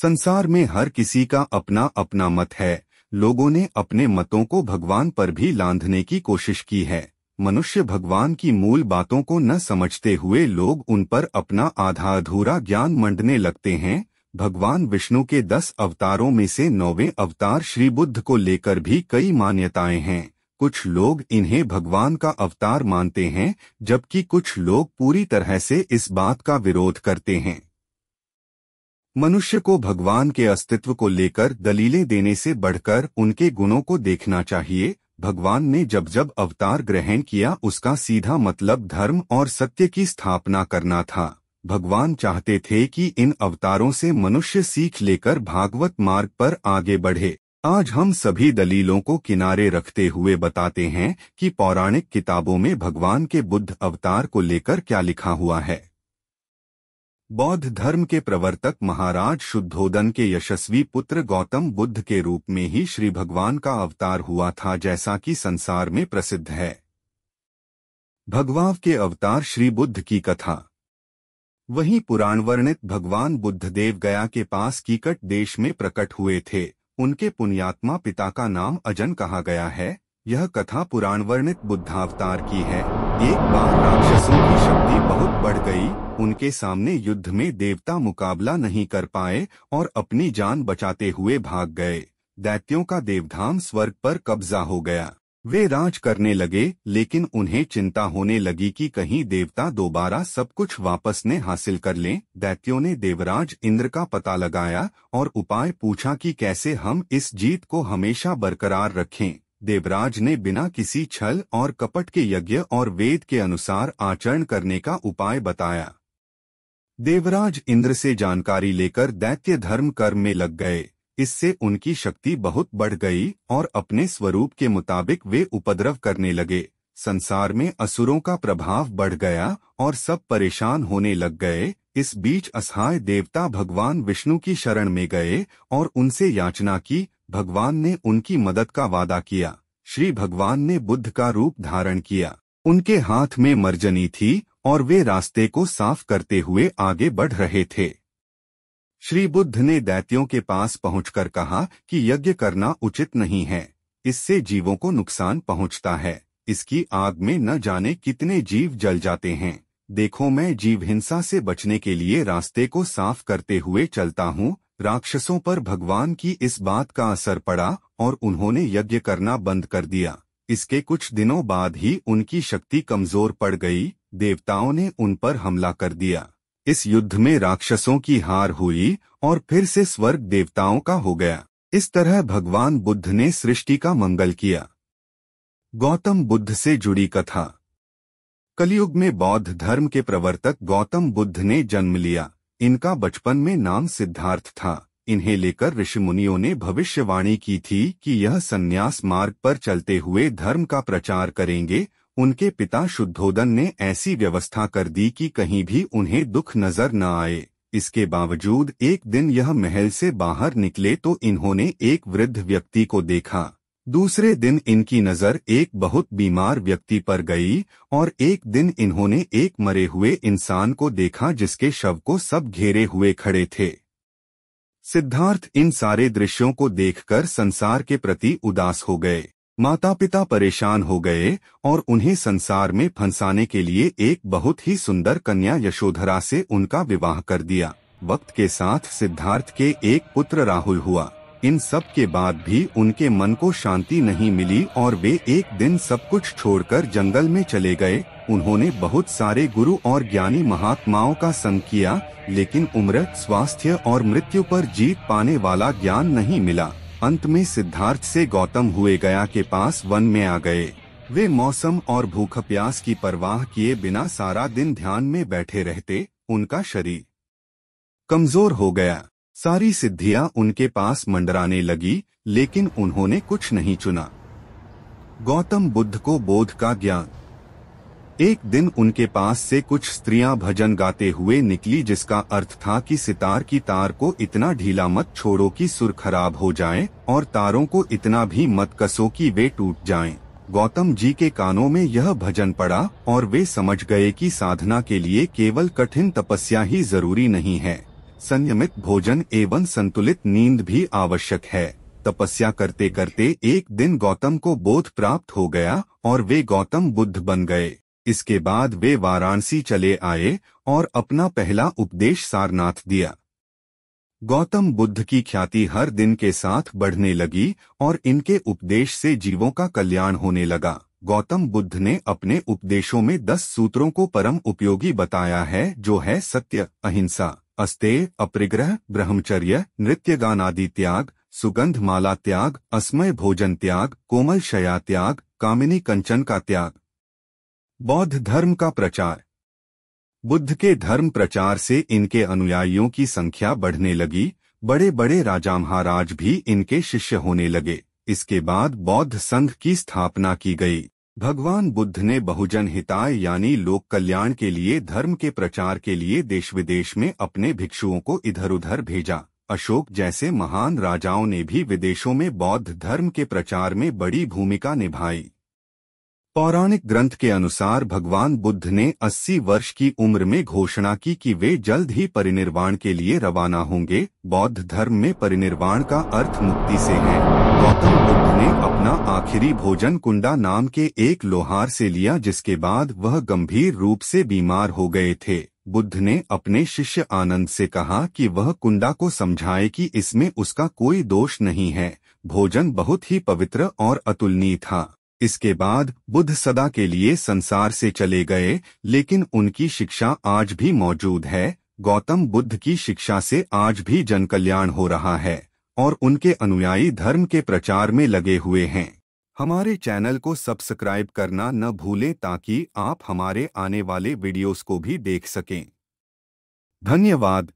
संसार में हर किसी का अपना अपना मत है। लोगों ने अपने मतों को भगवान पर भी लांघने की कोशिश की है। मनुष्य भगवान की मूल बातों को न समझते हुए लोग उन पर अपना आधा अधूरा ज्ञान मंडने लगते हैं। भगवान विष्णु के 10 अवतारों में से 9वें अवतार श्री बुद्ध को लेकर भी कई मान्यताएं हैं। कुछ लोग इन्हें भगवान का अवतार मानते हैं, जबकि कुछ लोग पूरी तरह से इस बात का विरोध करते हैं। मनुष्य को भगवान के अस्तित्व को लेकर दलीलें देने से बढ़कर उनके गुणों को देखना चाहिए। भगवान ने जब जब अवतार ग्रहण किया, उसका सीधा मतलब धर्म और सत्य की स्थापना करना था। भगवान चाहते थे कि इन अवतारों से मनुष्य सीख लेकर भागवत मार्ग पर आगे बढ़े। आज हम सभी दलीलों को किनारे रखते हुए बताते हैं कि पौराणिक किताबों में भगवान के बुद्ध अवतार को लेकर क्या लिखा हुआ है। बौद्ध धर्म के प्रवर्तक महाराज शुद्धोदन के यशस्वी पुत्र गौतम बुद्ध के रूप में ही श्री भगवान का अवतार हुआ था, जैसा कि संसार में प्रसिद्ध है। भगवान के अवतार श्री बुद्ध की कथा। वहीं पुराण वर्णित भगवान बुद्धदेव गया के पास कीकट देश में प्रकट हुए थे। उनके पुण्यात्मा पिता का नाम अजन कहा गया है। यह कथा पुराण वर्णित बुद्धावतार की है। एक बार राक्षसों की शक्ति बहुत बढ़ गई। उनके सामने युद्ध में देवता मुकाबला नहीं कर पाए और अपनी जान बचाते हुए भाग गए। दैत्यों का देवधाम स्वर्ग पर कब्जा हो गया। वे राज करने लगे, लेकिन उन्हें चिंता होने लगी कि कहीं देवता दोबारा सब कुछ वापस न हासिल कर लें। दैत्यों ने देवराज इंद्र का पता लगाया और उपाय पूछा कि कैसे हम इस जीत को हमेशा बरकरार रखें। देवराज ने बिना किसी छल और कपट के यज्ञ और वेद के अनुसार आचरण करने का उपाय बताया। देवराज इंद्र से जानकारी लेकर दैत्य धर्म कर्म में लग गए। इससे उनकी शक्ति बहुत बढ़ गई और अपने स्वरूप के मुताबिक वे उपद्रव करने लगे। संसार में असुरों का प्रभाव बढ़ गया और सब परेशान होने लग गए। इस बीच असहाय देवता भगवान विष्णु की शरण में गए और उनसे याचना की। भगवान ने उनकी मदद का वादा किया। श्री भगवान ने बुद्ध का रूप धारण किया। उनके हाथ में मर्जनी थी और वे रास्ते को साफ करते हुए आगे बढ़ रहे थे। श्री बुद्ध ने दैत्यों के पास पहुंचकर कहा कि यज्ञ करना उचित नहीं है। इससे जीवों को नुकसान पहुंचता है। इसकी आग में न जाने कितने जीव जल जाते हैं। देखो, मैं जीव हिंसा से बचने के लिए रास्ते को साफ करते हुए चलता हूँ। राक्षसों पर भगवान की इस बात का असर पड़ा और उन्होंने यज्ञ करना बंद कर दिया। इसके कुछ दिनों बाद ही उनकी शक्ति कमजोर पड़ गई। देवताओं ने उन पर हमला कर दिया। इस युद्ध में राक्षसों की हार हुई और फिर से स्वर्ग देवताओं का हो गया। इस तरह भगवान बुद्ध ने सृष्टि का मंगल किया। गौतम बुद्ध से जुड़ी कथा। कलयुग में बौद्ध धर्म के प्रवर्तक गौतम बुद्ध ने जन्म लिया। इनका बचपन में नाम सिद्धार्थ था। इन्हें लेकर ऋषि मुनियों ने भविष्यवाणी की थी कि यह संन्यास मार्ग पर चलते हुए धर्म का प्रचार करेंगे। उनके पिता शुद्धोदन ने ऐसी व्यवस्था कर दी कि कहीं भी उन्हें दुख नजर न आए। इसके बावजूद एक दिन यह महल से बाहर निकले तो इन्होंने एक वृद्ध व्यक्ति को देखा। दूसरे दिन इनकी नजर एक बहुत बीमार व्यक्ति पर गई और एक दिन इन्होंने एक मरे हुए इंसान को देखा जिसके शव को सब घेरे हुए खड़े थे। सिद्धार्थ इन सारे दृश्यों को देखकर संसार के प्रति उदास हो गए। माता पिता परेशान हो गए और उन्हें संसार में फंसाने के लिए एक बहुत ही सुंदर कन्या यशोधरा से उनका विवाह कर दिया। वक्त के साथ सिद्धार्थ के एक पुत्र राहुल हुआ। इन सब के बाद भी उनके मन को शांति नहीं मिली और वे एक दिन सब कुछ छोड़कर जंगल में चले गए। उन्होंने बहुत सारे गुरु और ज्ञानी महात्माओं का संग किया, लेकिन उम्र, स्वास्थ्य और मृत्यु पर जीत पाने वाला ज्ञान नहीं मिला। अंत में सिद्धार्थ से गौतम हुए गया के पास वन में आ गए। वे मौसम और भूख प्यास की परवाह किए बिना सारा दिन ध्यान में बैठे रहते। उनका शरीर कमजोर हो गया। सारी सिद्धियां उनके पास मंडराने लगी, लेकिन उन्होंने कुछ नहीं चुना। गौतम बुद्ध को बोध का ज्ञान। एक दिन उनके पास से कुछ स्त्रियां भजन गाते हुए निकली, जिसका अर्थ था कि सितार की तार को इतना ढीला मत छोड़ो कि सुर खराब हो जाए और तारों को इतना भी मत कसो कि वे टूट जाएं। गौतम जी के कानों में यह भजन पड़ा और वे समझ गए कि साधना के लिए केवल कठिन तपस्या ही जरूरी नहीं है। संयमित भोजन एवं संतुलित नींद भी आवश्यक है। तपस्या करते करते एक दिन गौतम को बोध प्राप्त हो गया और वे गौतम बुद्ध बन गए। इसके बाद वे वाराणसी चले आए और अपना पहला उपदेश सारनाथ दिया। गौतम बुद्ध की ख्याति हर दिन के साथ बढ़ने लगी और इनके उपदेश से जीवों का कल्याण होने लगा। गौतम बुद्ध ने अपने उपदेशों में 10 सूत्रों को परम उपयोगी बताया है, जो है सत्य, अहिंसा, अस्तेय, अपरिग्रह, ब्रह्मचर्य, नृत्य गान आदि त्याग, सुगंध माला त्याग, अस्मय भोजन त्याग, कोमल शया त्याग, कामिनी कंचन का त्याग। बौद्ध धर्म का प्रचार। बुद्ध के धर्म प्रचार से इनके अनुयायियों की संख्या बढ़ने लगी। बड़े बड़े राजा महाराज भी इनके शिष्य होने लगे। इसके बाद बौद्ध संघ की स्थापना की गई। भगवान बुद्ध ने बहुजन हिताय यानी लोक कल्याण के लिए धर्म के प्रचार के लिए देश विदेश में अपने भिक्षुओं को इधर उधर भेजा। अशोक जैसे महान राजाओं ने भी विदेशों में बौद्ध धर्म के प्रचार में बड़ी भूमिका निभाई। पौराणिक ग्रंथ के अनुसार भगवान बुद्ध ने 80 वर्ष की उम्र में घोषणा की कि वे जल्द ही परिनिर्वाण के लिए रवाना होंगे। बौद्ध धर्म में परिनिर्वाण का अर्थ मुक्ति से है। गौतम बुद्ध ने अपना आखिरी भोजन कुंडा नाम के एक लोहार से लिया, जिसके बाद वह गंभीर रूप से बीमार हो गए थे। बुद्ध ने अपने शिष्य आनंद से कहा कि वह कुंडा को समझाए कि इसमें उसका कोई दोष नहीं है। भोजन बहुत ही पवित्र और अतुलनीय था। इसके बाद बुद्ध सदा के लिए संसार से चले गए, लेकिन उनकी शिक्षा आज भी मौजूद है। गौतम बुद्ध की शिक्षा से आज भी जन कल्याण हो रहा है और उनके अनुयायी धर्म के प्रचार में लगे हुए हैं। हमारे चैनल को सब्सक्राइब करना न भूलें ताकि आप हमारे आने वाले वीडियोस को भी देख सकें। धन्यवाद।